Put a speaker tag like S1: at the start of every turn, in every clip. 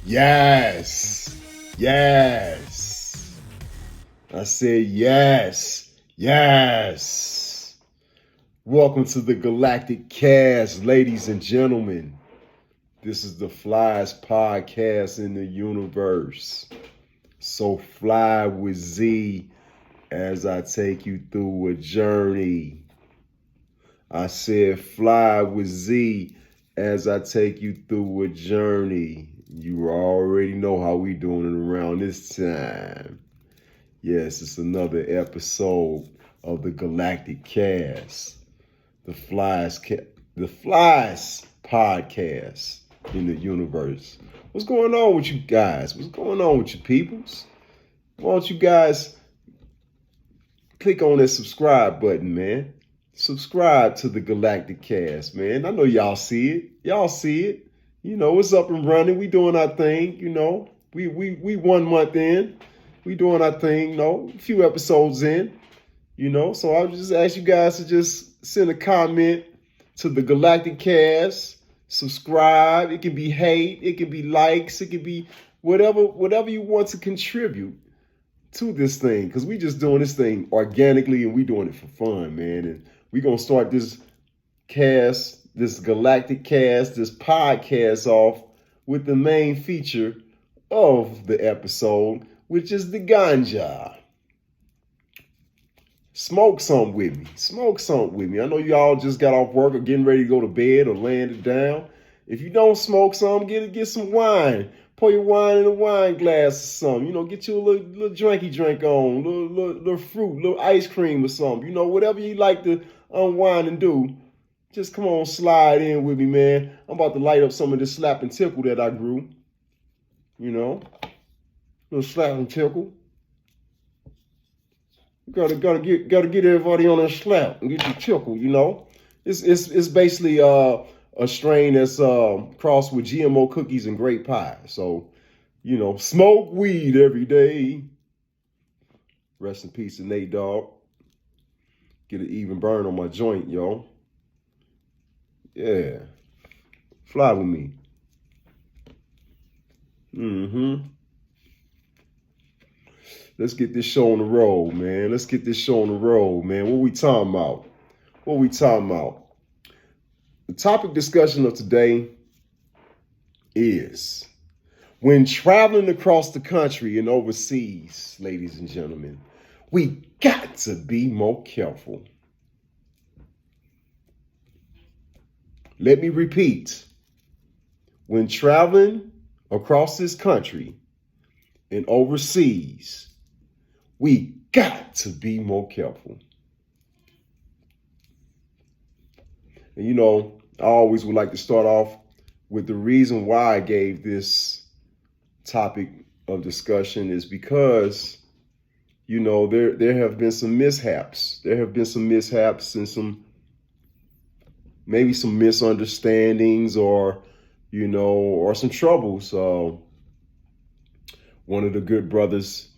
S1: Yes. Yes. I said yes. Yes. Welcome to the Galactic cast, ladies and gentlemen. This is the flyest podcast in the universe. So fly with Z as I take you through a journey. I said fly with Z as I take you through a journey. You already know how we doing it around this time. Yes, it's another episode of the Galactic cast, the flyest podcast in the universe. What's going on with you guys? What's going on with you peoples? Why don't you guys click on that subscribe button, man? Subscribe to the Galactic cast, man. I know y'all see it. Y'all see it. You know, it's up and running. We doing our thing, you know. We 1 month in. We doing our thing, you know, a few episodes in, you know. So I'll just ask you guys to just send a comment to the Galactic cast. Subscribe. It can be hate, it can be likes, it can be whatever you want to contribute to this thing, because we just doing this thing organically and we doing it for fun, man. And we gonna start this cast, this Galactic cast, this podcast off with the main feature of the episode, which is the ganja. Smoke something with me. Smoke something with me. I know y'all just got off work or getting ready to go to bed or laying it down. If you don't smoke something, get some wine. Pour your wine in a wine glass or something. You know, get you a little drinky drink on, little fruit, little ice cream or something. You know, whatever you like to unwind and do. Just come on, slide in with me, man. I'm about to light up some of this slap and tickle that I grew. You know, little slap and tickle. Gotta get everybody on that slap and get you tickle. You know, it's basically a strain that's crossed with GMO cookies and grape pie. So, you know, smoke weed every day. Rest in peace to Nate Dogg. Get an even burn on my joint, yo. Yeah. Fly with me. Let's get this show on the road, man. Let's get this show on the road, man. What we talking about? What we talking about? The topic discussion of today is when traveling across the country and overseas, ladies and gentlemen, we got to be more careful. Let me repeat. When traveling across this country and overseas, we got to be more careful. And you know, I always would like to start off with the reason why I gave this topic of discussion is because, you know, there have been some mishaps. There have been some mishaps and maybe some misunderstandings or, you know, or some troubles. One of the good brothers,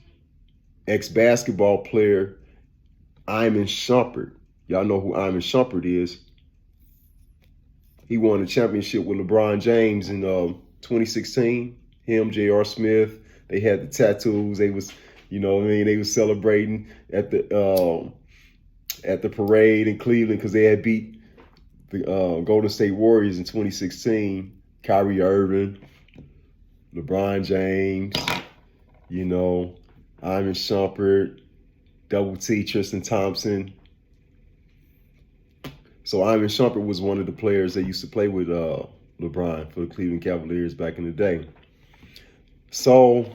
S1: ex-basketball player, Iman Shumpert. Y'all know who Iman Shumpert is. He won the championship with LeBron James in 2016. Him, J.R. Smith, they had the tattoos. They was, you know what I mean, they was celebrating at the parade in Cleveland because they had beat the Golden State Warriors in 2016. Kyrie Irving, LeBron James, you know, Iman Shumpert, Double T, Tristan Thompson. So Iman Shumpert was one of the players that used to play with LeBron for the Cleveland Cavaliers back in the day. So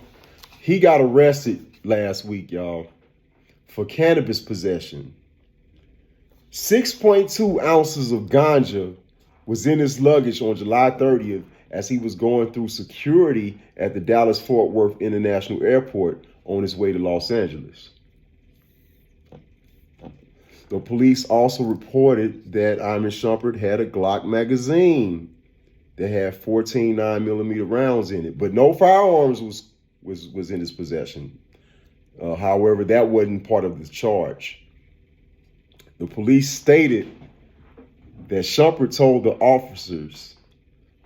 S1: he got arrested last week, y'all, for cannabis possession. 6.2 ounces of ganja was in his luggage on July 30th as he was going through security at the Dallas-Fort Worth International Airport on his way to Los Angeles. The police also reported that Iman Shumpert had a Glock magazine that had 14 9mm rounds in it, but no firearms was in his possession. However, that wasn't part of the charge. The police stated that Shumpert told the officers,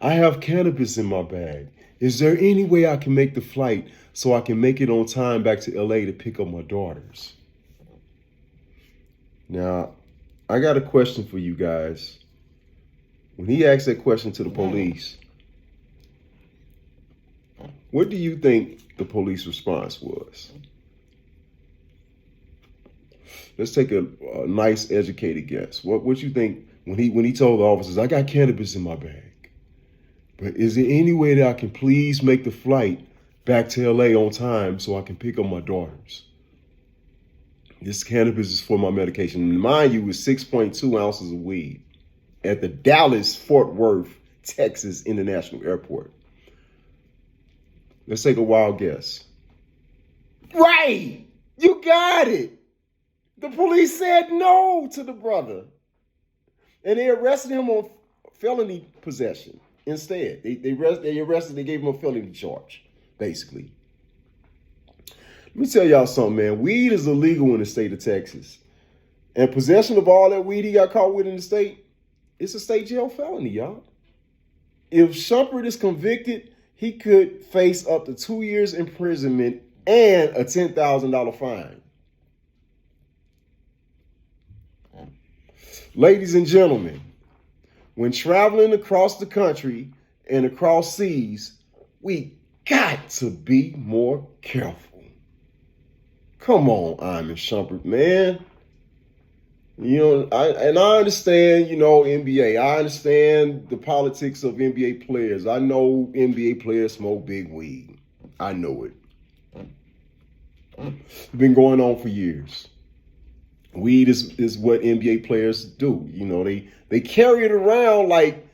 S1: "I have cannabis in my bag. Is there any way I can make the flight so I can make it on time back to LA to pick up my daughters? Now, I got a question for you guys. When he asked that question to the police, what do you think the police response was? Let's take a nice educated guess. What you think when he told the officers, I got cannabis in my bag, but is there any way that I can please make the flight back to LA on time so I can pick up my daughters? This cannabis is for my medication. And mind you, it's 6.2 ounces of weed at the Dallas-Fort Worth, Texas International Airport. Let's take a wild guess. Right! You got it! The police said no to the brother. And they arrested him on felony possession instead. They arrested, they gave him a felony charge, basically. Let me tell y'all something, man. Weed is illegal in the state of Texas. And possession of all that weed he got caught with in the state, it's a state jail felony, y'all. If Shumpert is convicted, he could face up to 2 years imprisonment and a $10,000 fine. Ladies and gentlemen, when traveling across the country and across seas, we got to be more careful. Come on, Iman Shumpert, man. You know, I understand, you know, NBA. I understand the politics of NBA players. I know NBA players smoke big weed. I know it. It's been going on for years. Weed is what NBA players do. You know, they carry it around like,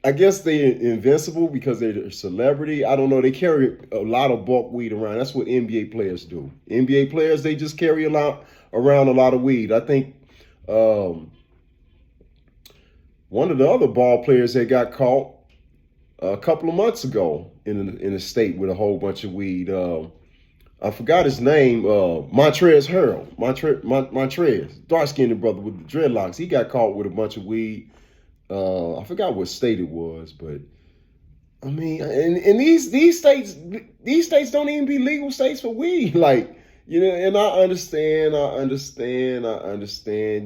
S1: I guess they're invincible because they're a celebrity. I don't know. They carry a lot of bulk weed around. That's what NBA players do. NBA players, they just carry around a lot of weed. I think one of the other ball players that got caught a couple of months ago in a state with a whole bunch of weed. I forgot his name. Montrezl Harrell. Montrez, dark-skinned brother with the dreadlocks. He got caught with a bunch of weed. I forgot what state it was, but I mean, and these states don't even be legal states for weed. Like, you know, and I understand.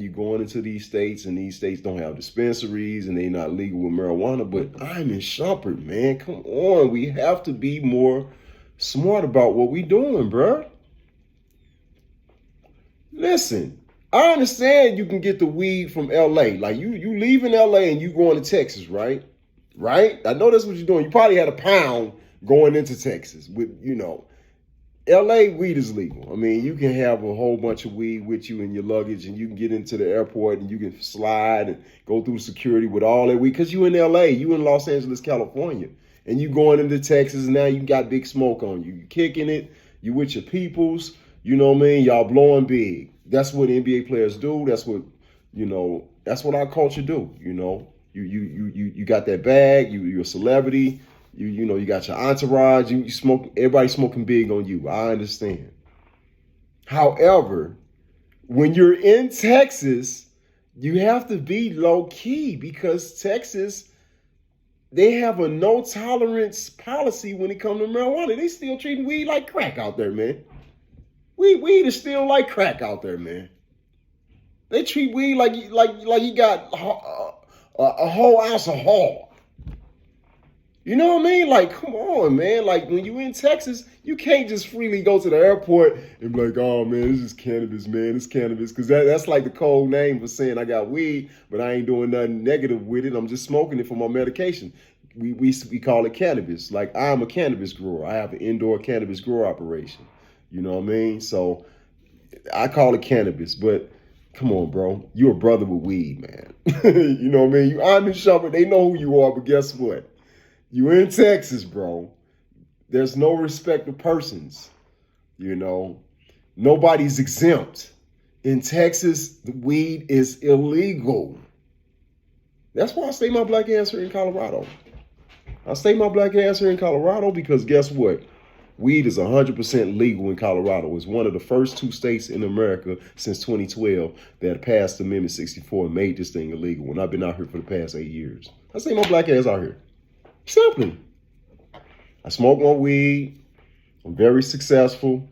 S1: You going into these states, and these states don't have dispensaries, and they're not legal with marijuana. But Iman Shumpert, man, come on, we have to be more smart about what we doing, bro. Listen, I understand you can get the weed from LA. Like you leaving LA and you going to Texas, right? Right? I know that's what you're doing. You probably had a pound going into Texas with, you know, LA weed is legal. I mean, you can have a whole bunch of weed with you in your luggage, and you can get into the airport and you can slide and go through security with all that weed because you in LA, you in Los Angeles, California. And you going into Texas, and now you got big smoke on you. You kicking it. You with your peoples. You know what I mean? Y'all blowing big. That's what NBA players do. That's what, you know, that's what our culture do. You know, you got that bag. You're a celebrity. You know, you got your entourage. You smoke. Everybody smoking big on you. I understand. However, when you're in Texas, you have to be low key because Texas, they have a no tolerance policy when it comes to marijuana. They still treating weed like crack out there, man. Weed is still like crack out there, man. They treat weed like you got a whole ounce of haul. You know what I mean? Like, come on, man. Like, when you in Texas, you can't just freely go to the airport and be like, oh, man, this is cannabis, man. It's cannabis. Because that's like the code name for saying I got weed, but I ain't doing nothing negative with it. I'm just smoking it for my medication. We call it cannabis. Like, I'm a cannabis grower. I have an indoor cannabis grower operation. You know what I mean? So I call it cannabis. But come on, bro. You're a brother with weed, man. You know what I mean? You Iman Shumpert. They know who you are, but guess what? You in Texas, bro. There's no respect of persons. You know, nobody's exempt. In Texas, the weed is illegal. That's why I stay my black ass here in Colorado. I stay my black ass here in Colorado because guess what? Weed is 100% legal in Colorado. It's one of the first 2 states in America since 2012 that passed Amendment 64 and made this thing illegal. And I've been out here for the past 8 years. I stay my black ass out here. Simply. I smoke my weed. I'm very successful.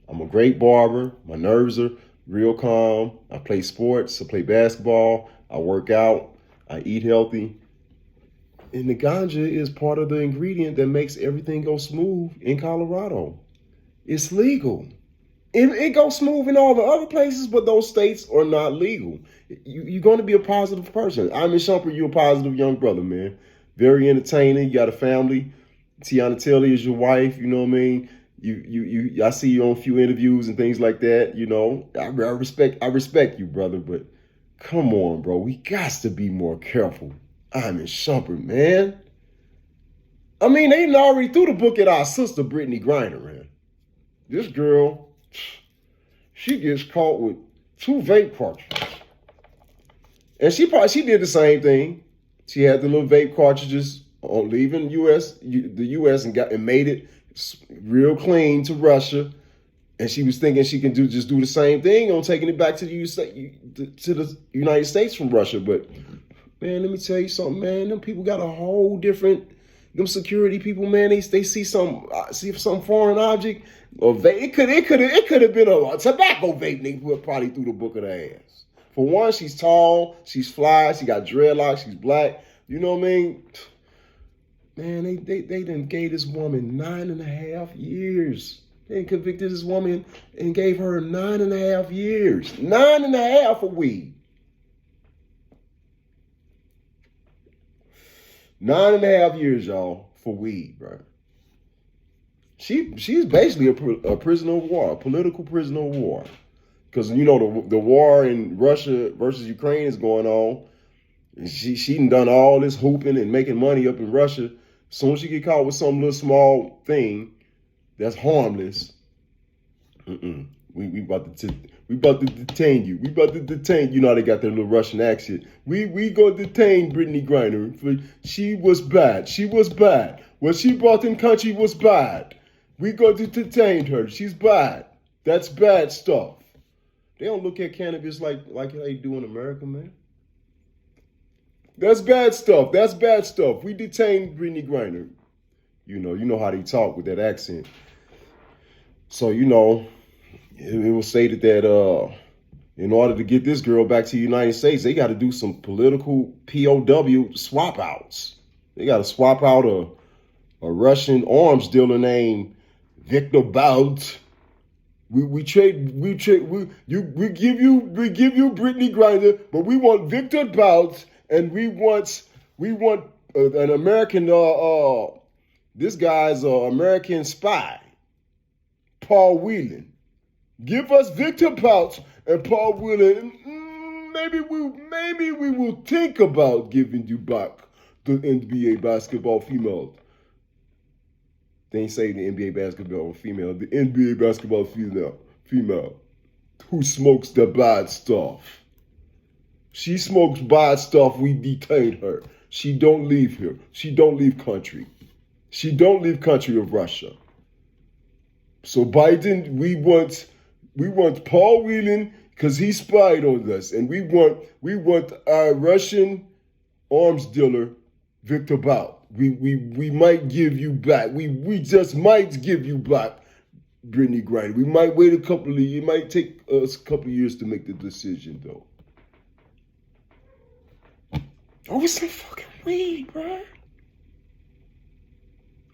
S1: I'm a great barber. My nerves are real calm. I play sports. I play basketball. I work out. I eat healthy. And the ganja is part of the ingredient that makes everything go smooth in Colorado. It's legal. It goes smooth in all the other places, but those states are not legal. You're going to be a positive person. I'm in Shumpert. You're a positive young brother, man. Very entertaining. You got a family. Tiana Taylor is your wife. You know what I mean? I see you on a few interviews and things like that. You know, I respect you, brother. But come on, bro. We got to be more careful. I'm in Shumpert, man. I mean, they already threw the book at our sister, Brittany Griner, man. This girl, she gets caught with 2 vape cartridges. And she did the same thing. She had the little vape cartridges on leaving the U.S. and made it real clean to Russia. And she was thinking she can do the same thing on taking it back to the United States from Russia. But man, let me tell you something, man. Them people got a whole different. Them security people, man. They see some foreign object or vape. It could have been a tobacco vape. They probably threw the book of their ass. For one, she's tall, she's fly, she got dreadlocks, she's black. You know what I mean? Man, they done gave this woman 9.5 years. They convicted this woman and gave her 9.5 years. 9.5 for weed. 9.5 years, y'all, for weed, bro. She's basically a prisoner of war, a political prisoner of war. Because, you know, the war in Russia versus Ukraine is going on. She done all this hooping and making money up in Russia. As soon as she get caught with some little small thing that's harmless, we about to detain you. We about to detain you. Know how they got their little Russian accent. We gonna detain Brittany Griner for she was bad. She was bad. What she brought in country was bad. We going to detain her. She's bad. That's bad stuff. They don't look at cannabis like how they do in America, man. That's bad stuff. That's bad stuff. We detained Brittany Griner. You know how they talk with that accent. So, you know, it was stated that in order to get this girl back to the United States, they got to do some political POW swap outs. They got to swap out a Russian arms dealer named Victor Bout. We give you Brittany Griner, but we want Victor Bout, and we want an American this guy's American spy, Paul Whelan. Give us Victor Bout and Paul Whelan. Maybe we will think about giving you back the NBA basketball female. They ain't say the NBA basketball female, the NBA basketball female who smokes the bad stuff. She smokes bad stuff. We detain her. She don't leave here. She don't leave country. She don't leave country of Russia. So Biden, we want Paul Whelan because he spied on us, and we want our Russian arms dealer Victor Bout. We might give you back. We just might give you back Brittany Griner. We might wait a couple of years. It might take us a couple of years to make the decision, though. Over some fucking weed, bro.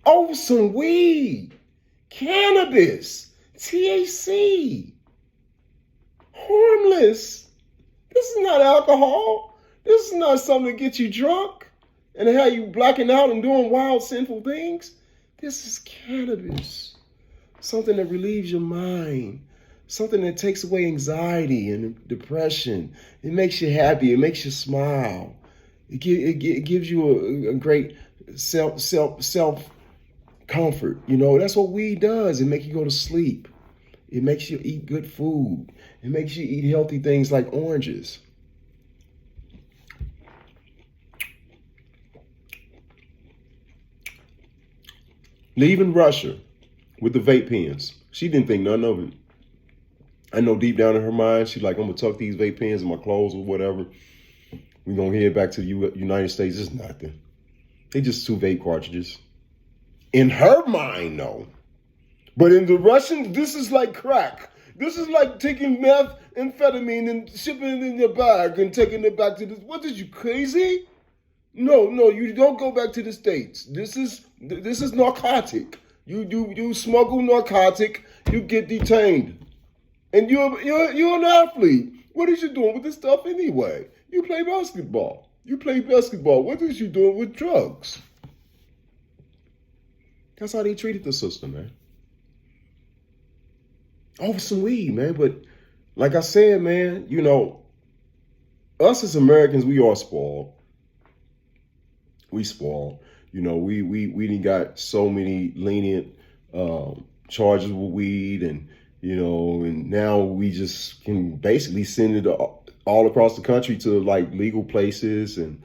S1: Over some weed. Cannabis. THC. Harmless. This is not alcohol. This is not something to get you drunk and have you blacking out and doing wild, sinful things. This is cannabis. Something that relieves your mind. Something that takes away anxiety and depression. It makes you happy. It makes you smile. It gives you a great self comfort. You know, that's what weed does. It makes you go to sleep. It makes you eat good food. It makes you eat healthy things like oranges. Leaving Russia with the vape pens. She didn't think none of it. I know deep down in her mind, she's like, I'm going to tuck these vape pens in my clothes or whatever. We're going to head back to the United States. It's nothing. They just 2 vape cartridges. In her mind, no. But in the Russians, this is like crack. This is like taking methamphetamine and shipping it in your bag and taking it back to this. What, is you crazy? No, you don't go back to the States. This is narcotic. You smuggle narcotic, you get detained. And you're an athlete. What is you doing with this stuff anyway? You play basketball. What is you doing with drugs? That's how they treated the sister, man. Over some weed, man. But like I said, man, you know, us as Americans, we are spoiled. We spoiled. You know, we done got so many lenient charges with weed, and you know, and now we just can basically send it all across the country to like legal places, and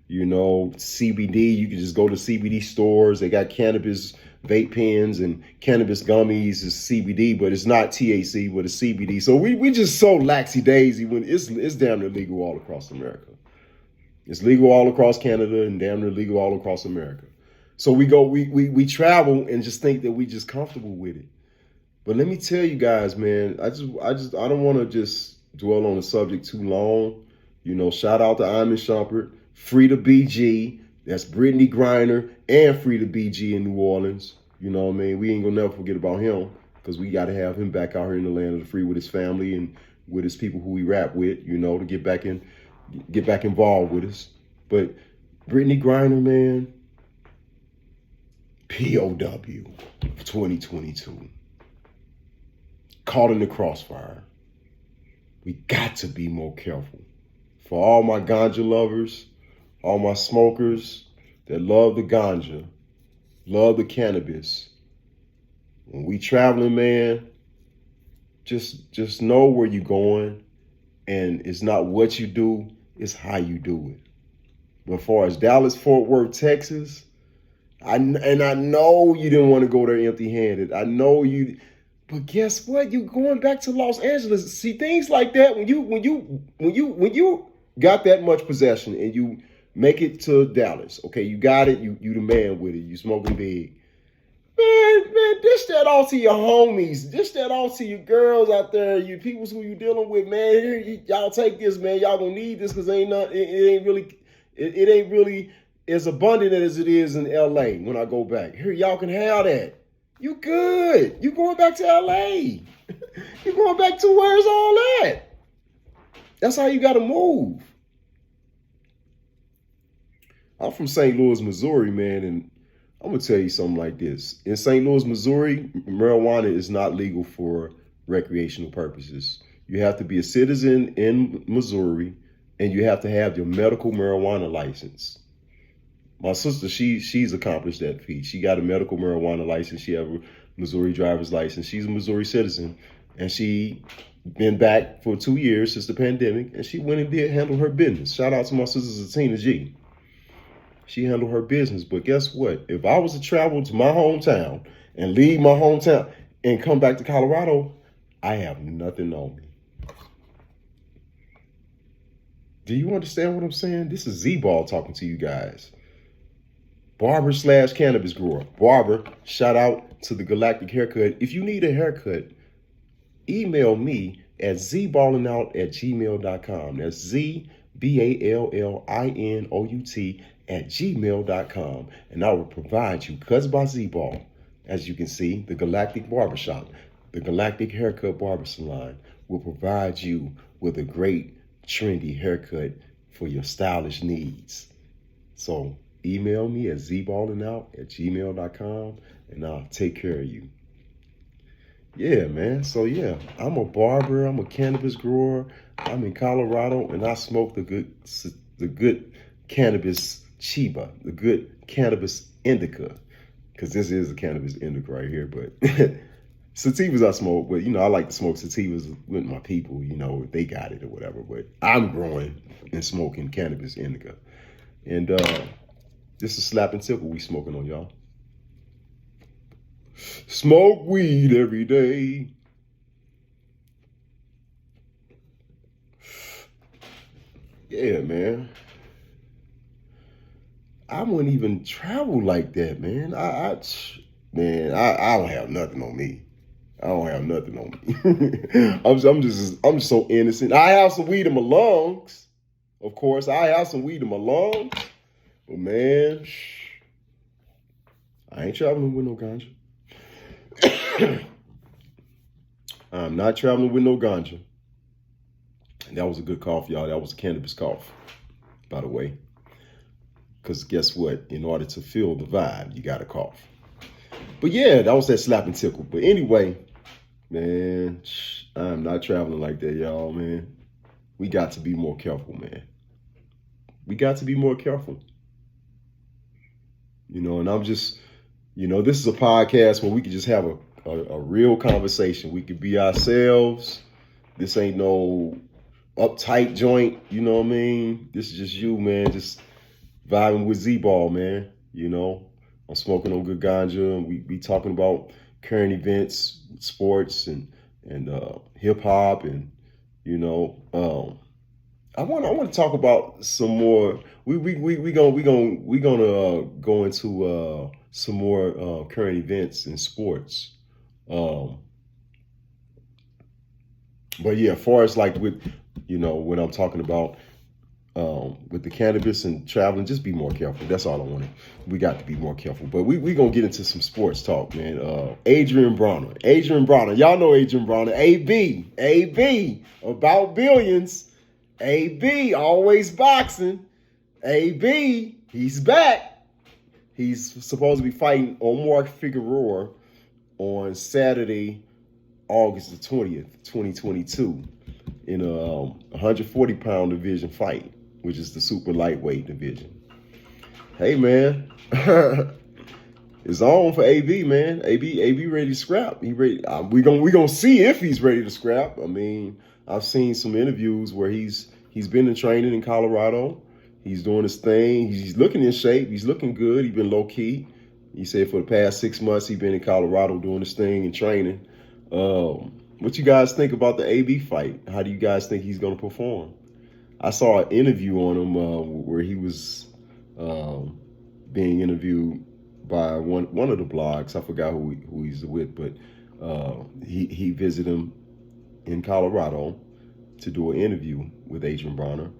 S1: you know, CBD. You can just go to CBD stores. They got cannabis vape pens and cannabis gummies is CBD, but it's not THC, but it's CBD. So we just so laxy-daisy when it's damn near legal all across America. It's legal all across Canada and damn near legal all across America. So we travel and just think that we just comfortable with it. But let me tell you guys, man, I don't want to just dwell on the subject too long. You know, shout out to Iman Shumpert, free to BG. That's Brittany Griner and Free to BG in New Orleans. You know what I mean? We ain't gonna never forget about him, because we got to have him back out here in the land of the free with his family and with his people who he rap with, you know, to get back involved with us. But Brittany Griner, man, POW 2022. Caught in the crossfire. We got to be more careful. For all my ganja lovers, all my smokers that love the ganja, love the cannabis, when we traveling, man, just know where you're going, and it's not what you do, it's how you do it. But as far as Dallas, Fort Worth, Texas, I know you didn't want to go there empty-handed. I know you, but guess what? You going back to Los Angeles. See, things like that, when you got that much possession and you make it to Dallas. Okay, you got it. You the man with it. You smoking big. Man, dish that all to your homies. Dish that all to your girls out there, you people who you dealing with, man. Here, y'all take this, man. Y'all gonna need this, because it ain't really as abundant as it is in LA when I go back. Here, y'all can have that. You good. You going back to LA. You going back to where's all that? That's how you gotta move. I'm from St. Louis, Missouri, man, and I'm going to tell you something like this. In St. Louis, Missouri, marijuana is not legal for recreational purposes. You have to be a citizen in Missouri, and you have to have your medical marijuana license. My sister, she's accomplished that feat. She got a medical marijuana license. She have a Missouri driver's license. She's a Missouri citizen, and she been back for 2 years since the pandemic, and she went and did handle her business. Shout out to my sister Tina G. She handled her business. But guess what? If I was to travel to my hometown and leave my hometown and come back to Colorado, I have nothing on me. Do you understand what I'm saying? This is Z-Ball talking to you guys. Barber / cannabis grower. Barber, shout out to the Galactic haircut. If you need a haircut, email me at zballinout@gmail.com. That's ZBALLINOUT@gmail.com. And I will provide you, cuz by Z-Ball, as you can see, the Galactic Barbershop, the Galactic Haircut Barber Salon will provide you with a great trendy haircut for your stylish needs. So email me at zballinout@gmail.com and I'll take care of you. Yeah, man. So yeah, I'm a barber. I'm a cannabis grower. I'm in Colorado, and I smoke the good cannabis chiba, the good cannabis indica, because this is a cannabis indica right here. But sativas I smoke, but you know, I like to smoke sativas with my people. You know, they got it or whatever. But I'm growing and smoking cannabis indica, and this is Slap and Tickle we smoking on, y'all. Smoke weed every day. Yeah, man. I wouldn't even travel like that, man. man, I don't have nothing on me. I don't have nothing on me. I'm just so innocent. I have some weed in my lungs. Of course, I have some weed in my lungs. But man, I ain't traveling with no ganja. I'm not traveling with no ganja. And that was a good cough, y'all. That was a cannabis cough, by the way. Because guess what? In order to feel the vibe, you got to cough. But yeah, that was that slap and tickle. But anyway, man, I'm not traveling like that, y'all, man. We got to be more careful, man. We got to be more careful. And I'm just, this is a podcast where we can just have a real conversation. We can be ourselves. This ain't no uptight joint, you know what I mean? This is just you, man, just vibing with Z-Ball, man. I'm smoking on good ganja, and we talking about current events, sports, and hip hop, and I want to talk about some more. We gonna go into some more current events in sports. But yeah, as far as like with when I'm talking about with the cannabis and traveling, just be more careful. That's all I wanted. We got to be more careful. But we gonna get into some sports talk, man. Adrian Bronner. Y'all know Adrian Bronner. AB, about billions. AB, always boxing. AB, he's back. He's supposed to be fighting Omar Figueroa on Saturday, August the 20th, 2022, in a 140-pound division fight, which is the super lightweight division. Hey, man. It's on for AB, man. AB ready to scrap. He ready. We gonna see if he's ready to scrap. I mean, I've seen some interviews where he's been in training in Colorado. He's doing his thing. He's looking in shape. He's looking good. He's been low key. He said for the past 6 months he's been in Colorado doing his thing and training. What you guys think about the AB fight? How do you guys think he's gonna perform? I saw an interview on him where he was being interviewed by one of the blogs. I forgot who he's with, but he visited him in Colorado to do an interview with Adrian Bronner.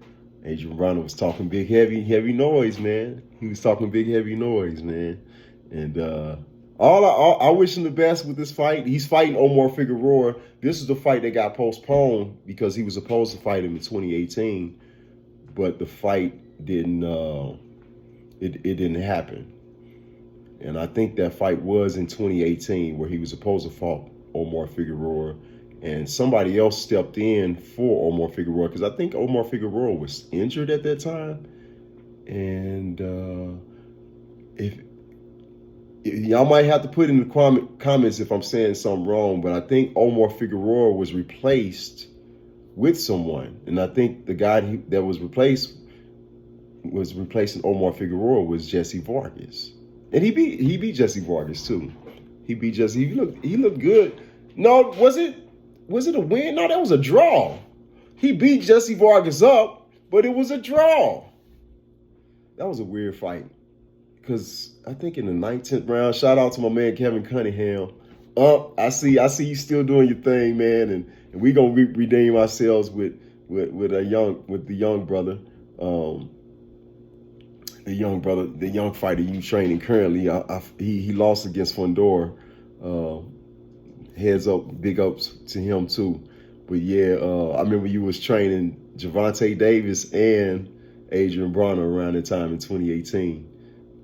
S1: Adrian Bronner was talking big, heavy noise, man. He was talking big, heavy noise, man. And I wish him the best with this fight. He's fighting Omar Figueroa. This is the fight that got postponed because he was supposed to fight him in 2018, but the fight didn't. It didn't happen. And I think that fight was in 2018 where he was supposed to fight Omar Figueroa, and somebody else stepped in for Omar Figueroa because I think Omar Figueroa was injured at that time. And if y'all might have to put in the comments if I'm saying something wrong, but I think Omar Figueroa was replaced with someone, and I think the guy that was replacing Omar Figueroa was Jesse Vargas. And he beat Jesse Vargas too. He beat Jesse. He looked good. No, was it a win? No, that was a draw. He beat Jesse Vargas up, but it was a draw. That was a weird fight. Because I think in the 19th round, shout out to my man Kevin Cunningham. I see you still doing your thing, man, and we gonna redeem ourselves with the young brother. The young fighter you training currently. He lost against Fondor. Heads up, big ups to him too. But yeah, I remember you was training Gervonta Davis and Adrian Bronner around that time in 2018.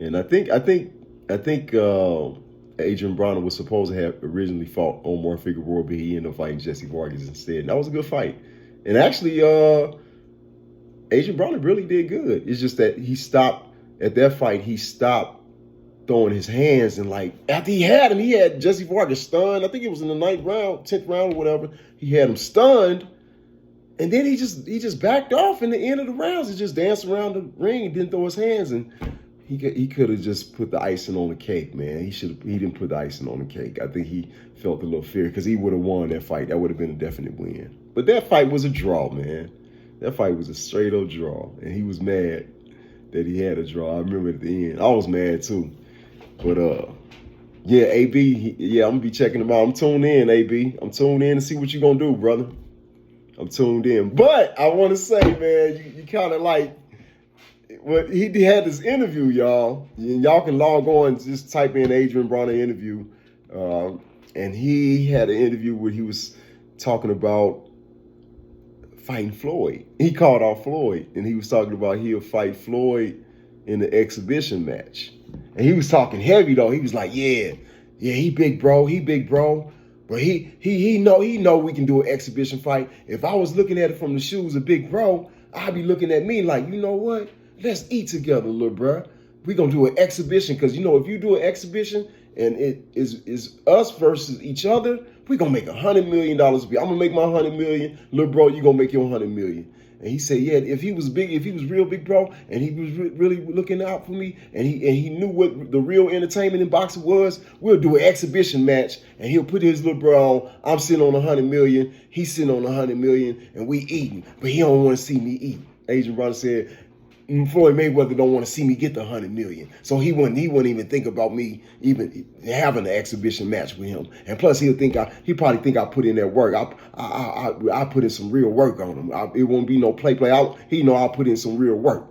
S1: And I think Adrian Bronner was supposed to have originally fought Omar Figueroa, but he ended up fighting Jesse Vargas instead. And that was a good fight. And actually, Adrian Bronner really did good. It's just that he stopped at that fight. He stopped throwing his hands, and like after he had Jesse Vargas stunned. I think it was in the 9th round, 10th round, or whatever. He had him stunned, and then he just backed off in the end of the rounds and just danced around the ring. He didn't throw his hands, and he could have just put the icing on the cake, man. He didn't put the icing on the cake. I think he felt a little fear because he would have won that fight. That would have been a definite win. But that fight was a draw, man. That fight was a straight up draw, and he was mad that he had a draw. I remember at the end, I was mad too. But Yeah, AB. Yeah, I'm gonna be checking him out. I'm tuned in, AB. I'm tuned in to see what you gonna do, brother. I'm tuned in. But I want to say, man, you kind of like what he had this interview, y'all. Y'all can log on and just type in Adrian Bronner interview, and he had an interview where he was talking about fighting Floyd. He called out Floyd, and he was talking about he'll fight Floyd in the exhibition match. And he was talking heavy though. He was like, yeah, he big bro, but he know we can do an exhibition fight. If I was looking at it from the shoes of big bro, I'd be looking at me like, you know what? Let's eat together, little bro. We gonna do an exhibition, because you know if you do an exhibition and it is us versus each other, we gonna make $100 million. I'm gonna make my $100 million, little bro. You gonna make your $100 million. And he said, yeah, if he was real big, bro, and he was really looking out for me, and he knew what the real entertainment in boxing was, we'll do an exhibition match, and he'll put his little bro on. I'm sitting on $100 million, he's sitting on $100 million, and we eating, but he don't want to see me eat. Adrian Bronner said, Floyd Mayweather don't want to see me get the $100 million, so he wouldn't even think about me even having an exhibition match with him. And plus, he probably think I put in that work. I put in some real work on him. It won't be no play. He know I'll put in some real work.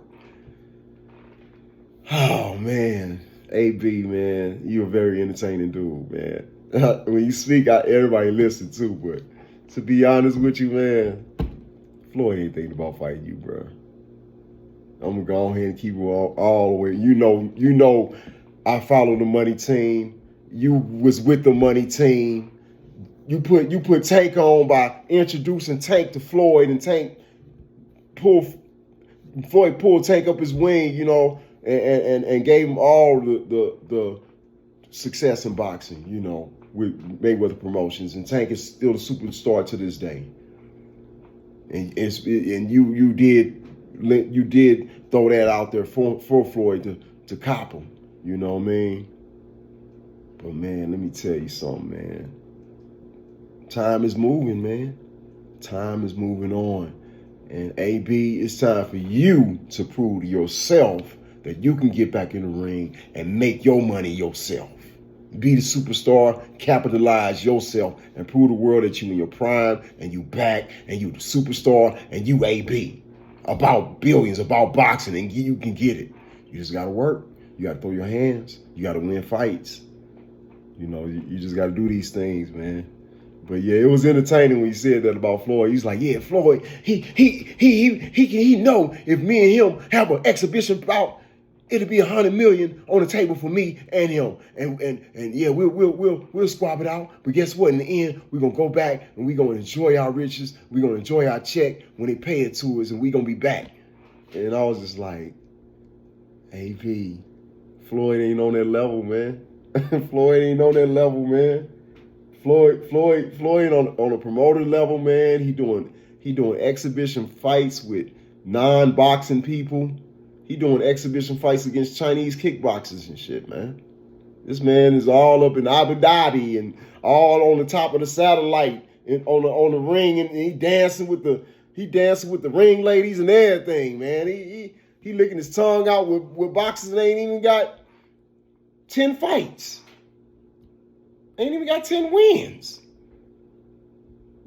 S1: Oh man, AB man, you're a very entertaining dude, man. When you speak, everybody listen too. But to be honest with you, man, Floyd ain't thinking about fighting you, bro. I'm gonna go ahead and keep it all the way. You know, I follow the money team. You was with the money team. You put Tank on by introducing Tank to Floyd, and Floyd pulled Tank up his wing, you know, and gave him all the success in boxing, you know, with Mayweather Promotions. And Tank is still a superstar to this day. And you did throw that out there for Floyd to cop him. You know what I mean? But man, let me tell you something, man. Time is moving, man. Time is moving on. And AB, it's time for you to prove to yourself that you can get back in the ring and make your money yourself. Be the superstar, capitalize yourself, and prove the world that you in your prime, and you back, and you the superstar, and you AB. About billions, about boxing, and you can get it. You just gotta work. You gotta throw your hands. You gotta win fights. You know, you just gotta do these things, man. But yeah, it was entertaining when you said that about Floyd. He's like, yeah, Floyd, he know if me and him have an exhibition bout, it'll be $100 million on the table for me and him. And yeah, we'll squab it out. But guess what? In the end, we're gonna go back and we're gonna enjoy our riches. We're gonna enjoy our check when they pay it to us, and we're gonna be back. And I was just like, AP, Floyd ain't on that level, man. Floyd ain't on that level, man. Floyd on a promoter level, man. He doing exhibition fights with non-boxing people. He doing exhibition fights against Chinese kickboxers and shit, man. This man is all up in Abu Dhabi and all on the top of the satellite and on the ring, and he dancing with the ring ladies and everything, man. He licking his tongue out with boxers that ain't even got 10 fights. Ain't even got 10 wins.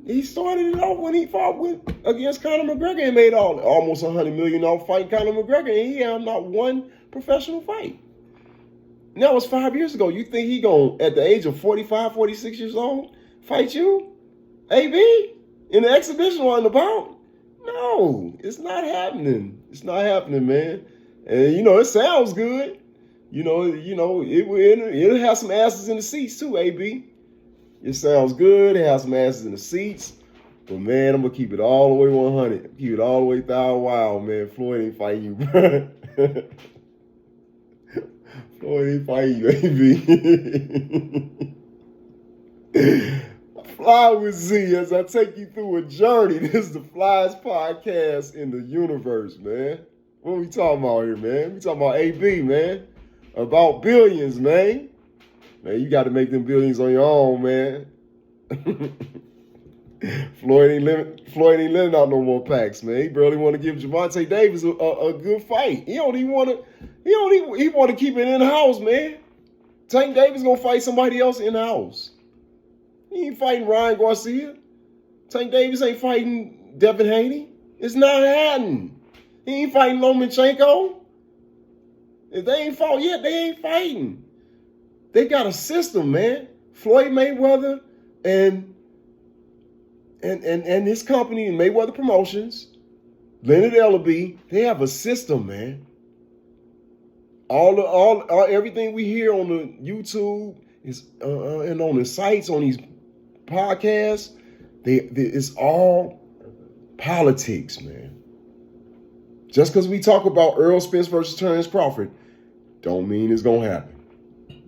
S1: He started it off when he fought against Conor McGregor and made almost $100 million off fighting Conor McGregor, and he had not one professional fight. And that was 5 years ago. You think he gonna, at the age of 45, 46 years old, fight you? AB? In the exhibition or in the bout? No, it's not happening. It's not happening, man. And you know, it sounds good. You know, it'll have some asses in the seats too, AB. It sounds good. It has some asses in the seats. But man, I'm gonna keep it all the way 100. Keep it all the way wild, man. Floyd ain't fighting you, bro. Floyd ain't fighting you, AB. Fly with Z as I take you through a journey. This is the Flyest podcast in the universe, man. What we talking about here, man? We talking about AB, man. About billions, man. Man, you got to make them billions on your own, man. Floyd ain't letting out no more packs, man. He barely want to give Gervonta Davis a good fight. He want to keep it in the house, man. Tank Davis gonna fight somebody else in the house. He ain't fighting Ryan Garcia. Tank Davis ain't fighting Devin Haney. It's not happening. He ain't fighting Lomachenko. If they ain't fought yet, they ain't fighting. They got a system, man. Floyd Mayweather and his company, Mayweather Promotions, Leonard Ellaby, they have a system, man. Everything we hear on the YouTube is and on the sites, on these podcasts, it's all politics, man. Just because we talk about Errol Spence versus Terrence Crawford, don't mean it's gonna happen.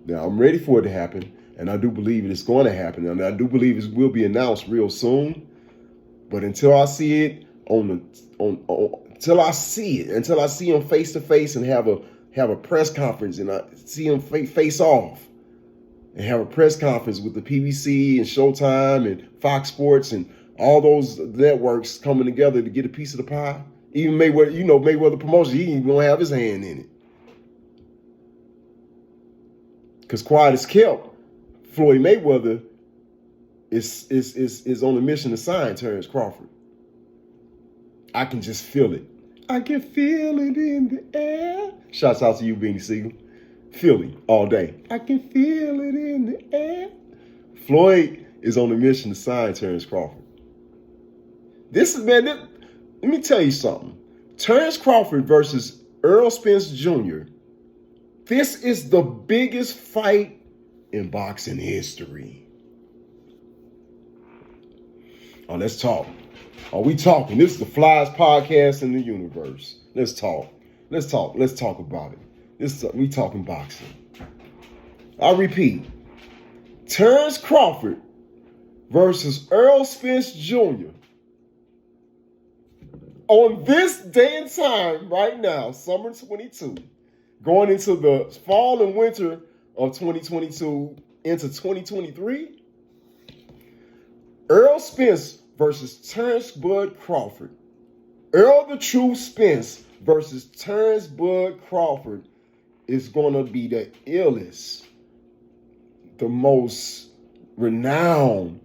S1: Now I'm ready for it to happen, and I do believe it's going to happen, and I do believe it will be announced real soon. But until I see it until I see him face to face and have a press conference, and I see him face off and have a press conference with the PBC and Showtime and Fox Sports and all those networks coming together to get a piece of the pie. Even Mayweather, Mayweather Promotions, he ain't gonna have his hand in it. Because quiet as kept, Floyd Mayweather is on a mission to sign Terrence Crawford. I can just feel it. I can feel it in the air. Shouts out to you, Beanie Siegel. Philly all day. I can feel it in the air. Floyd is on a mission to sign Terrence Crawford. Let me tell you something. Terrence Crawford versus Errol Spence Jr. This is the biggest fight in boxing history. Oh, let's talk. Are we talking? This is the flyest podcast in the universe. Let's talk. Let's talk about it. We talking boxing. I repeat. Terrence Crawford versus Errol Spence Jr. On this day and time right now, summer 22, going into the fall and winter of 2022 into 2023, Errol Spence versus Terrence Bud Crawford. Errol the True Spence versus Terrence Bud Crawford is going to be the illest, the most renowned,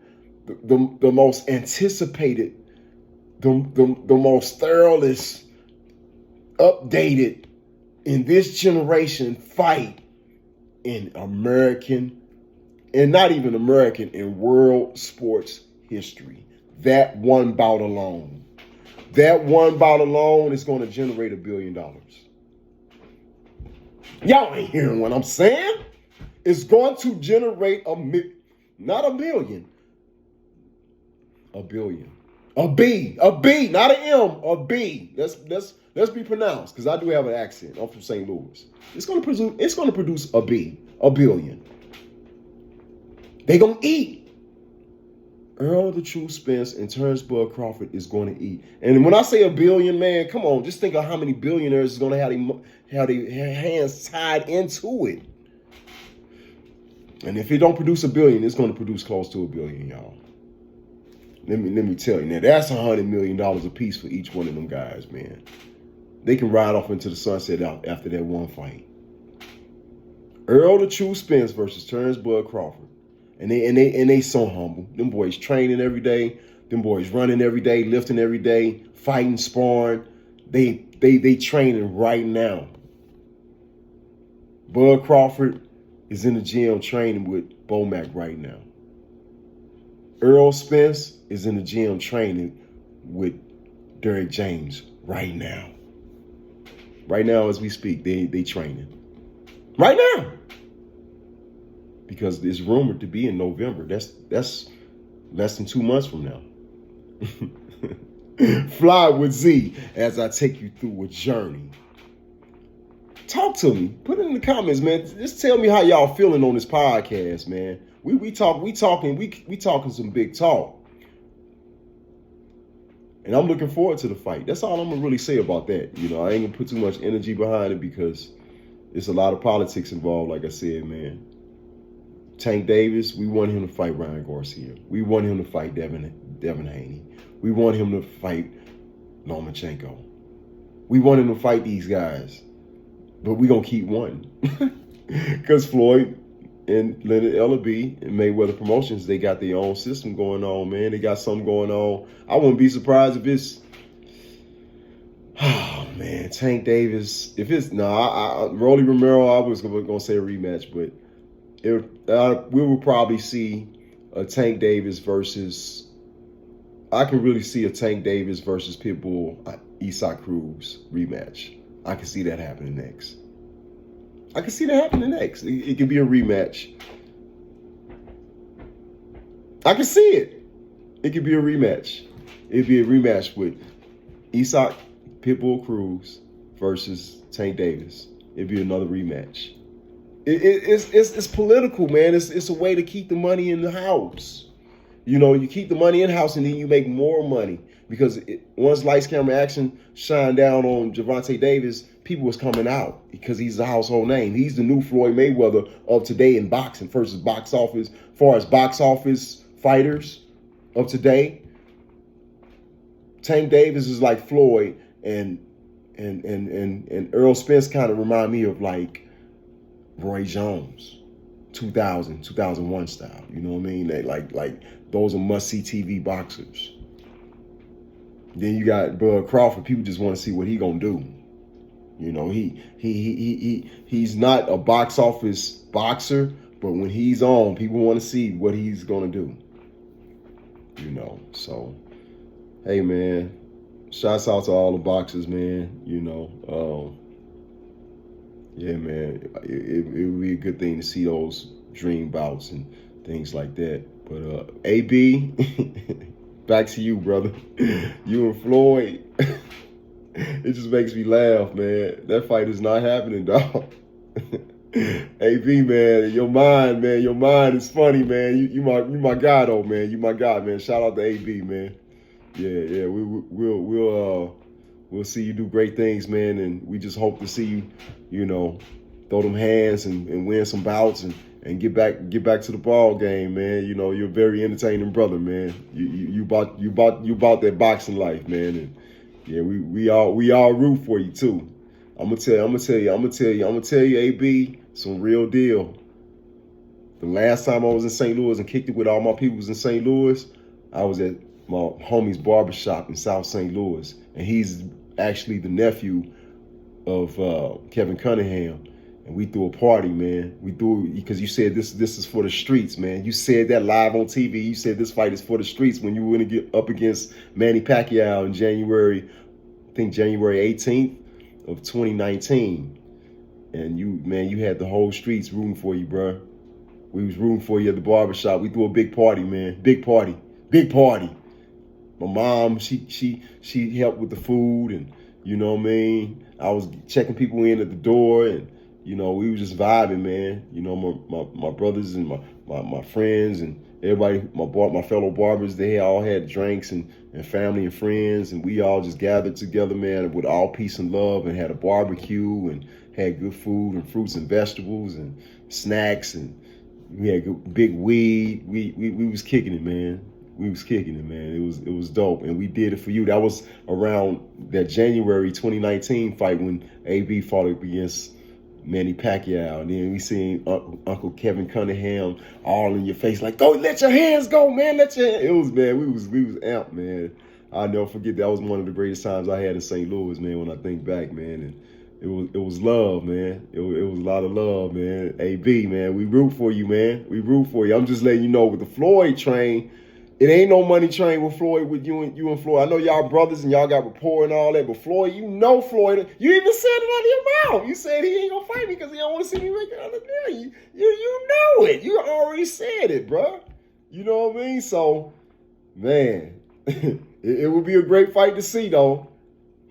S1: the most anticipated, the most thoroughest, updated in this generation fight in American, and not even American, in world sports history. That one bout alone is going to generate $1 billion. Y'all ain't hearing what I'm saying? It's going to generate not a million, $1 billion. A B, not an M, a B. Let's be pronounced, because I do have an accent. I'm from St. Louis. It's going to produce a B, $1 billion. They gonna eat. Errol the True Spence and Terrence Bud Crawford is going to eat. And when I say $1 billion, man, come on, just think of how many billionaires is going to have their hands tied into it. And if it don't produce $1 billion, it's going to produce close to $1 billion, y'all. Let me tell you, now that's $100 million a piece for each one of them guys, man. They can ride off into the sunset after that one fight. Errol the True Spence versus Terrence Bud Crawford. And they so humble. Them boys training every day. Them boys running every day, lifting every day, fighting, sparring. They training right now. Bud Crawford is in the gym training with Bomac right now. Errol Spence is in the gym training with Derrick James right now. Right now as we speak, they training. Right now. Because it's rumored to be in November. That's less than 2 months from now. Fly with Z as I take you through a journey. Talk to me. Put it in the comments, man. Just tell me how y'all feeling on this podcast, man. We talking some big talk. And I'm looking forward to the fight. That's all I'm gonna really say about that. I ain't gonna put too much energy behind it because it's a lot of politics involved, like I said, man. Tank Davis, we want him to fight Ryan Garcia. We want him to fight Devin Haney. We want him to fight Lomachenko. We want him to fight these guys. But we're going to keep wanting. Because Floyd and Leonard Ellaby and Mayweather Promotions, they got their own system going on, man. They got something going on. I wouldn't be surprised if it's, oh man, Tank Davis. If it's Rolly Romero, I was gonna say a rematch, but we will probably see a Tank Davis versus. I can really see a Tank Davis versus Pitbull Isaac Cruz rematch. I can see that happening next. It can be a rematch. I can see it. It could be a rematch. It'd be a rematch with Isaac Pitbull Cruz versus Tank Davis. It'd be another rematch. It's political, man. It's a way to keep the money in the house. You know, you keep the money in house and then you make more money because once Lights Camera Action shined down on Gervonta Davis, people was coming out because he's a household name. He's the new Floyd Mayweather of today in boxing versus box office. As far as box office fighters of today, Tank Davis is like Floyd, and Earl Spence kind of remind me of like Roy Jones, 2001 style. You know what I mean? They like those are must-see TV boxers. Then you got Bud Crawford. People just want to see what he gonna do. You know, he's not a box office boxer, but when he's on, people want to see what he's gonna do. You know, so hey man, shouts out to all the boxers, man. You know, yeah, man, it would be a good thing to see those dream bouts and things like that. But AB, back to you, brother. You and Floyd, it just makes me laugh, man. That fight is not happening, dog. AB, man, your mind is funny, man. You my guy, though, man. You my guy, man. Shout out to AB, man. Yeah, we'll see you do great things, man, and we just hope to see you, you know, throw them hands and win some bouts and get back to the ball game, man. You know, you're a very entertaining brother, man. You bought that boxing life, man, and yeah, we all root for you too. I'm gonna tell you, AB, some real deal. The last time I was in St. Louis and kicked it with all my peoples in St. Louis, I was at my homie's barbershop in South St. Louis, and he's actually the nephew of Kevin Cunningham. And we threw a party, man. We threw, because you said this is for the streets, man. You said that live on TV. You said this fight is for the streets when you were going to get up against Manny Pacquiao in January 18th of 2019. And you had the whole streets rooting for you, bro. We was rooting for you at the barbershop. We threw a big party, man. Big party. My mom, she helped with the food, and you know what I mean? I was checking people in at the door, and you know, we were just vibing, man. You know, my brothers and my friends and everybody, my fellow barbers, they all had drinks and family and friends, and we all just gathered together, man, with all peace and love, and had a barbecue and had good food and fruits and vegetables and snacks, and we had big weed. We was kicking it, man. It was dope, and we did it for you. That was around that January 2019 fight when AB fought against Manny Pacquiao, and then we seen Uncle Kevin Cunningham all in your face, like, go, let your hands go, man, It was, man, we was amped, man. I'll never forget, that was one of the greatest times I had in St. Louis, man, when I think back, man, and it was love, man. It was a lot of love, man. AB, man, we root for you, man. We root for you. I'm just letting you know, with the Floyd train, it ain't no money train with Floyd, with you and Floyd. I know y'all brothers and y'all got rapport and all that, but Floyd, you know Floyd. You even said it out of your mouth. You said he ain't gonna fight me because he don't want to see me make another deal. You know it. You already said it, bro. You know what I mean? So, man, it would be a great fight to see, though.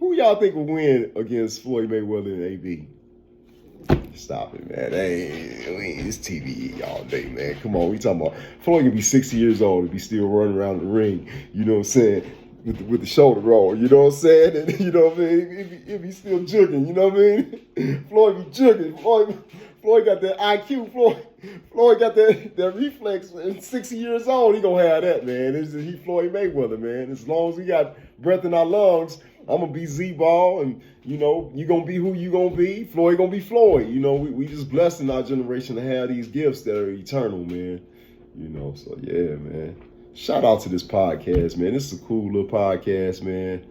S1: Who y'all think will win against Floyd Mayweather and AB? Stop it, man. It's TV all day, man. Come on, we talking about Floyd can be 60 years old and be still running around the ring, you know what I'm saying, with the shoulder roll, you know what I'm saying? And, you know what I mean? If he's still jugging, you know what I mean? Floyd be jugging. Floyd got that IQ. Floyd got that reflex. And 60 years old, he gonna have that, man. He Floyd Mayweather, man. As long as we got breath in our lungs, I'm gonna be Z-Ball, and you gonna be who you gonna be. Floyd gonna be Floyd. We just blessed in our generation to have these gifts that are eternal, man. So yeah, man. Shout out to this podcast, man. This is a cool little podcast, man.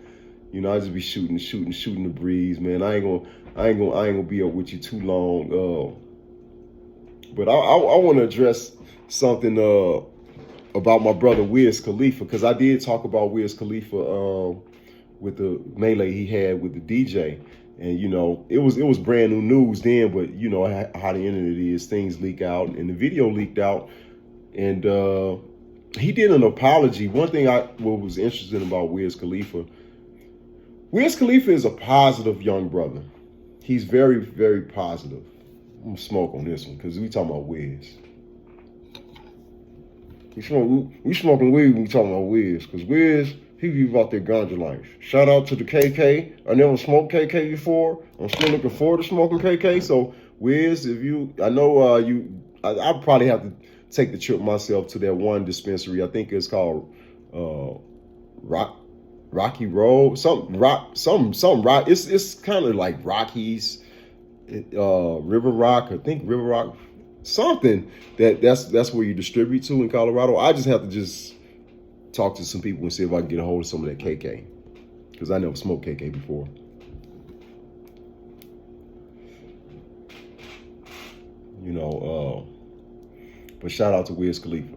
S1: I just be shooting the breeze, man. I ain't gonna be up with you too long. But I want to address something about my brother Wiz Khalifa, because I did talk about Wiz Khalifa with the melee he had with the DJ, and it was brand new news then, but how the internet is, things leak out, and the video leaked out, and he did an apology. One thing what was interesting about Wiz Khalifa is a positive young brother. He's very, very positive. I'm gonna smoke on this one because we talking about Wiz. We smoking weed when we talking about Wiz, because Wiz, he be about their ganja life. Shout out to the KK. I never smoked KK before. I'm still looking forward to smoking KK. So Wiz, I probably have to take the trip myself to that one dispensary. I think it's called Rocky Road, some rock. It's kind of like Rockies, River Rock. I think River Rock, something that's where you distribute to in Colorado. I just have to talk to some people and see if I can get a hold of some of that KK, because I never smoked KK before. But shout out to Wiz Khalifa.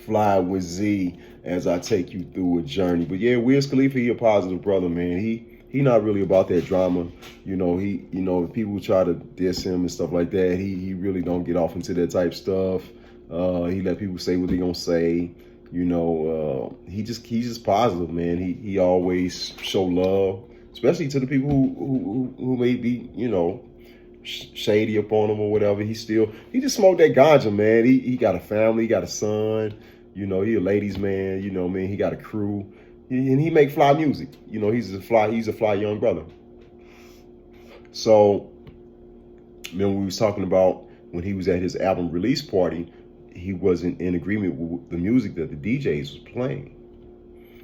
S1: Fly with Z as I take you through a journey. But yeah, Wiz Khalifa, he a positive brother, man. He not really about that drama. If people try to diss him and stuff like that, he really don't get off into that type stuff. He let people say what they gonna say. He's just positive, man. He always show love, especially to the people who may be, shady upon him or whatever. He just smoked that ganja, man. He got a family, he got a son. He a ladies man. Man, he got a crew, and he make fly music. He's a fly young brother. So, when we was talking about when he was at his album release party, he wasn't in agreement with the music that the DJs was playing.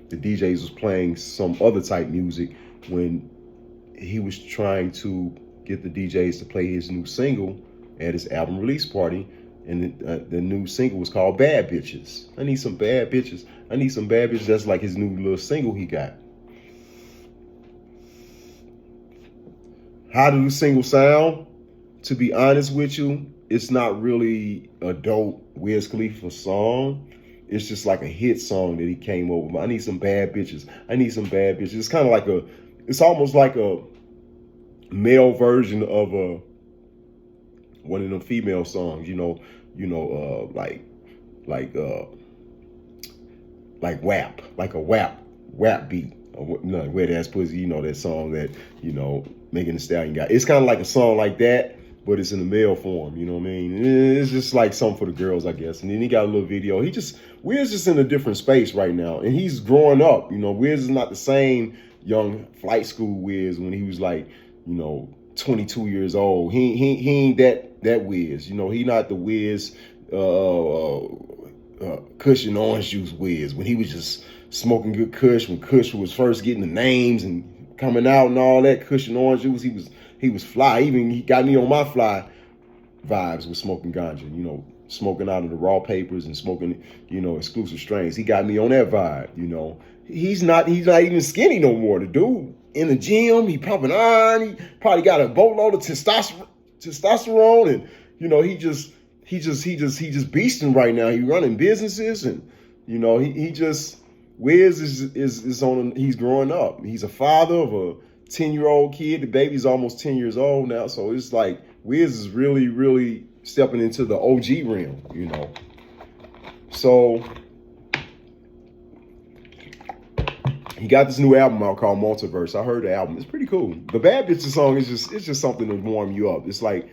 S1: The DJs was playing some other type music when he was trying to get the DJs to play his new single at his album release party. And the new single was called Bad Bitches. I need some bad bitches. That's like his new little single he got. How do the single sound? To be honest with you, it's not really a dope Wiz Khalifa song. It's just like a hit song that he came over with. I need some bad bitches. It's kind of it's almost like a male version of one of them female songs, like WAP, like a WAP beat. Where that's pussy, that song that, Megan Thee Stallion got. It's kind of like a song like that, but it's in the male form, you know what I mean? It's just like something for the girls, I guess. And then he got a little video. Wiz just in a different space right now, and he's growing up. Wiz is not the same young flight school Wiz when he was like, 22 years old. He ain't that Wiz. He not the Wiz Kush and orange juice Wiz when he was just smoking good Kush, when Kush was first getting the names and coming out and all that. Kush and orange juice, he was fly. Even he got me on my fly vibes with smoking ganja, smoking out of the raw papers and smoking, exclusive strains. He got me on that vibe, He's not even skinny no more. The dude in the gym, he pumping iron. He probably got a boatload of testosterone, and he just beasting right now. He running businesses, and Wiz is on. He's growing up. He's a father of a 10-year-old kid. The baby's almost 10 years old now, so it's like Wiz is really, really stepping into the OG realm, So he got this new album out called Multiverse. I heard the album. It's pretty cool. The Bad Bitches song is just something to warm you up. It's like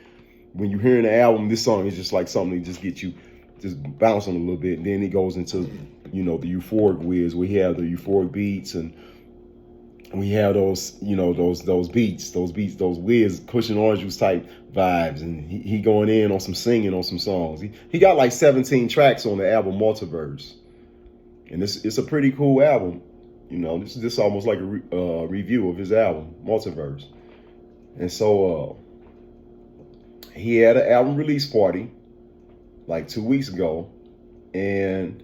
S1: when you're hearing the album, this song is just like something to just get you just bouncing a little bit. And then it goes into, the euphoric Wiz, where he has the euphoric beats, and we have those, those beats, those Wiz Cushion Orange Juice type vibes, and he going in on some singing on some songs. He got like 17 tracks on the album Multiverse, and it's a pretty cool album. This is almost like a review of his album Multiverse. And so he had an album release party like 2 weeks ago, and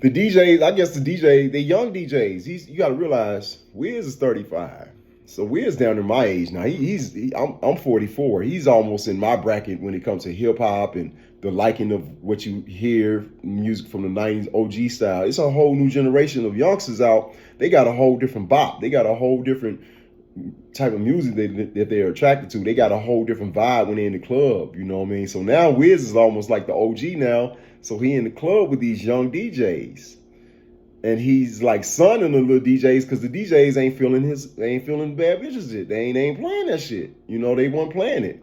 S1: the DJs, I guess the young DJs, you got to realize Wiz is 35. So Wiz down to my age now. I'm 44. He's almost in my bracket when it comes to hip hop and the liking of what you hear, music from the 90s OG style. It's a whole new generation of youngsters out. They got a whole different bop. They got a whole different type of music that they're attracted to. They got a whole different vibe when they're in the club. You know what I mean? So now Wiz is almost like the OG now. So he in the club with these young DJs, and he's like sonning the little DJs because the DJs ain't feeling bad bitches shit. They ain't playing that shit. They weren't playing it.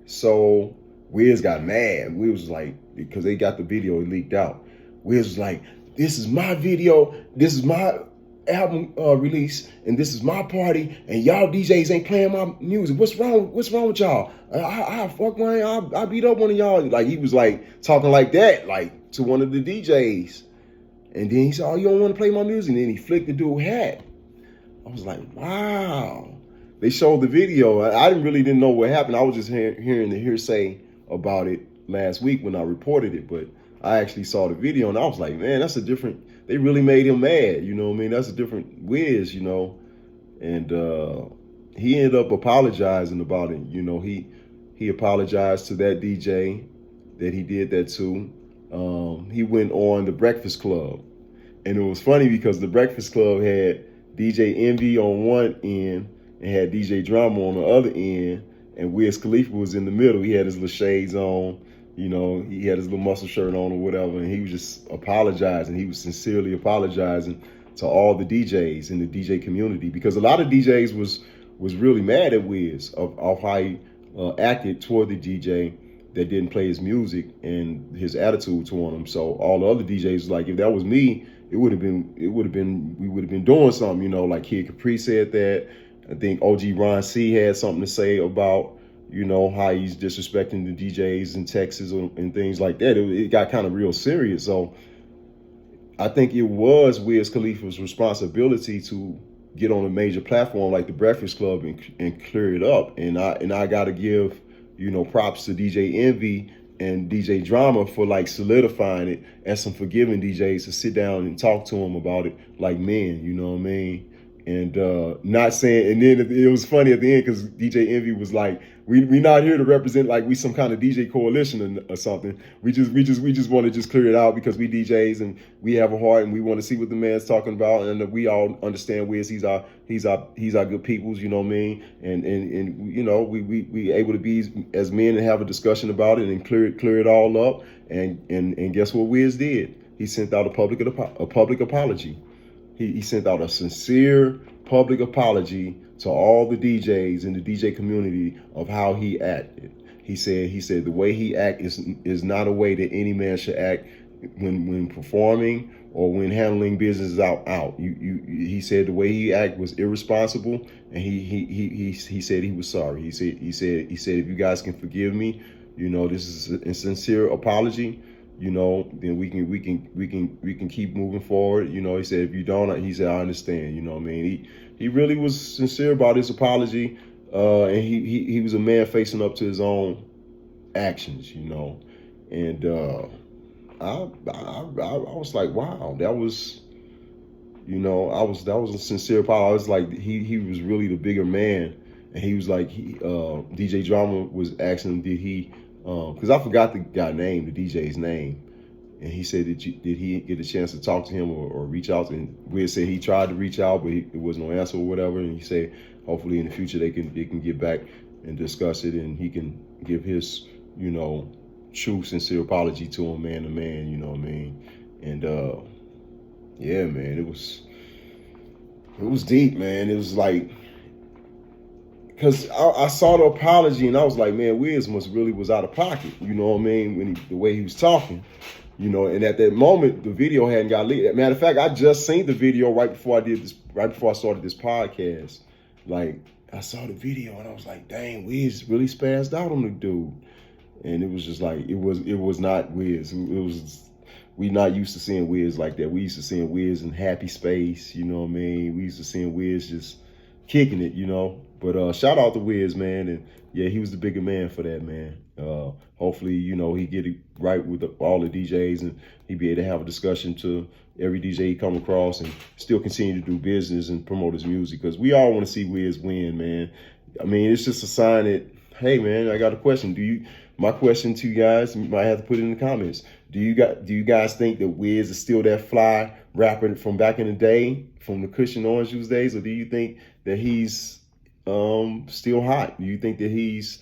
S1: So Wiz got mad. Wiz was like, because they got the video leaked out. Wiz was like, "This is my video. This is my album release, and this is my party, and y'all DJs ain't playing my music. What's wrong with y'all? I beat up one of y'all." Like, he was like talking like that, like to one of the DJs. And then he said, "Oh, you don't want to play my music?" And then he flicked the dude's hat. I was like, wow. They showed the video. I didn't know what happened. I was just hearing the hearsay about it last week when I reported it, but I actually saw the video, and I was like, man, that's a different. They really made him mad, you know what I mean? That's a different Wiz, and he ended up apologizing about it. He apologized to that DJ that he did that to. He went on the Breakfast Club, and it was funny because the Breakfast Club had DJ Envy on one end and had DJ Drama on the other end, and Wiz Khalifa was in the middle. He had his little shades on. He had his little muscle shirt on or whatever, and he was just apologizing. He was sincerely apologizing to all the DJs in the DJ community, because a lot of DJs was really mad at Wiz of how he acted toward the DJ that didn't play his music and his attitude toward him. So all the other DJs was like, if that was me, we would have been doing something, like Kid Capri said that. I think OG Ron C had something to say about, how he's disrespecting the DJs in Texas and things like that. It got kind of real serious. So I think it was Wiz Khalifa's responsibility to get on a major platform like the Breakfast Club and clear it up. And I got to give, props to DJ Envy and DJ Drama for like solidifying it and some forgiving DJs to sit down and talk to him about it like men, you know what I mean? And not saying, and then it was funny at the end because DJ Envy was like, we not here to represent like we some kind of DJ coalition or something. We just want to just clear it out because we DJs and we have a heart and we want to see what the man's talking about, and we all understand Wiz. He's our good peoples, you know what I mean? And we able to be as men and have a discussion about it and clear it all up. And guess what Wiz did? He sent out a public apology. He sent out a sincere public apology to all the DJs in the DJ community of how he acted. He said the way he act is not a way that any man should act when performing or when handling business out. He said the way he acted was irresponsible, and he said he was sorry. He said if you guys can forgive me, this is a sincere apology. Then we can keep moving forward. He said, if you don't, he said, I understand. You know what I mean? He really was sincere about his apology. And he was a man facing up to his own actions, And I was like, wow, that was a sincere apology. I was like, he was really the bigger man. And he was like, DJ Drama was asking him, did he, because I forgot the guy name, the DJ's name, and he said, did he get a chance to talk to him or reach out? And Wiz said he tried to reach out, but it was no answer or whatever. And he said, hopefully in the future they can get back and discuss it, and he can give his, true, sincere apology to him, man to man. You know what I mean? And yeah, man, it was deep, man. It was like, because I saw the apology and I was like, man, Wiz was out of pocket, you know what I mean, the way he was talking. You know, and at that moment, the video hadn't got leaked. Matter of fact, I just seen the video right before I started this podcast. Like, I saw the video and I was like, dang, Wiz really spazzed out on the dude. And it was just like, it was not Wiz. We not used to seeing Wiz like that. We used to seeing Wiz in happy space, you know what I mean? We used to seeing Wiz just kicking it, you know. But shout out to Wiz, man. And yeah, he was the bigger man for that, man. Hopefully, you know, he get it right with all the DJs and he be able to have a discussion to every DJ he come across and still continue to do business and promote his music. Because we all want to see Wiz win, man. I mean, it's just a sign that, hey, man, I got a question. My question to you guys, you might have to put it in the comments. Do you guys think that Wiz is still that fly rapper from back in the day, from the Cushion Orange Juice days, or do you think that he's still hot? Do you think that he's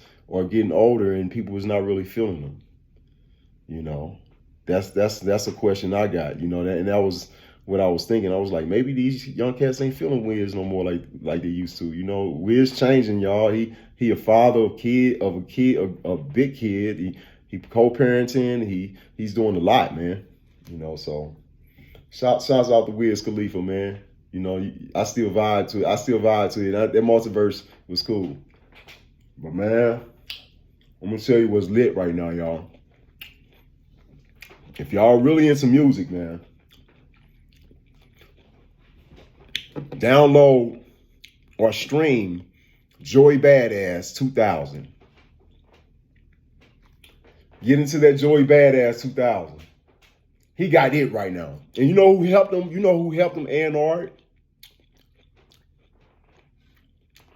S1: getting older and people was not really feeling him? You know, that's a question I got. You know, and that was what I was thinking. I was like, maybe these young cats ain't feeling Wiz no more like they used to. You know, Wiz changing, y'all. He a father of a big kid. He co-parenting. He's doing a lot, man. You know, so shouts out to Wiz Khalifa, man. You know, I still vibe to it. That multiverse was cool. But man, I'm gonna tell you what's lit right now, y'all. If y'all really into music, man, download or stream Joey Badass 2000. Get into that Joey Badass 2000. He got it right now. And you know who helped him? You know who helped him A&R it?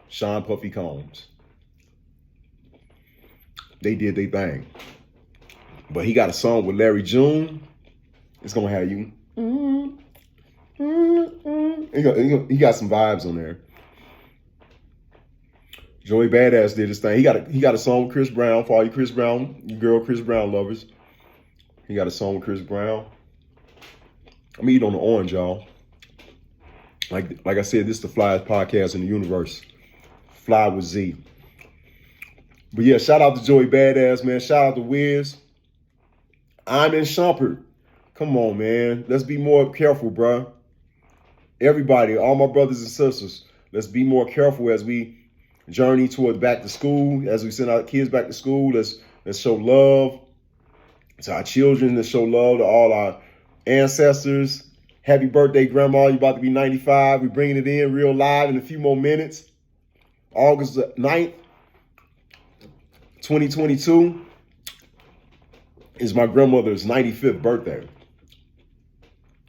S1: Sean Puffy Combs. They did their thing. But he got a song with Larry June. It's going to have you. He got some vibes on there. Joey Badass did his thing. He got a song with Chris Brown for all you Chris Brown, you girl Chris Brown lovers. He got a song with Chris Brown. I'm eating on the orange, y'all. Like I said, this is the flyest podcast in the universe. Fly with Z. But yeah, shout out to Joey Badass, man. Shout out to Wiz. I'm in Shumpert. Come on, man. Let's be more careful, bro. Everybody, all my brothers and sisters, let's be more careful as we journey toward back to school, as we send our kids back to school. Let's show love to our children. Let's show love to all our ancestors. Happy birthday, Grandma. You're about to be 95. We're bringing it in real live in a few more minutes. August 9th, 2022 is my grandmother's 95th birthday.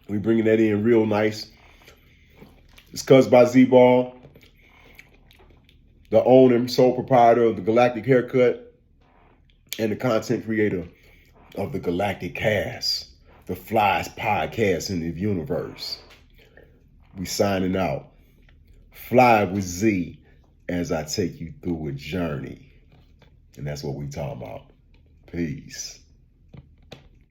S1: We're bringing that in real nice. It's Cuz by Z-Ball, the owner, sole proprietor of the Galactic Haircut, and the content creator of the Galactic Cast, the flyest podcast in the universe. We signing out. Fly with Z as I take you through a journey. And that's what we talking about. Peace.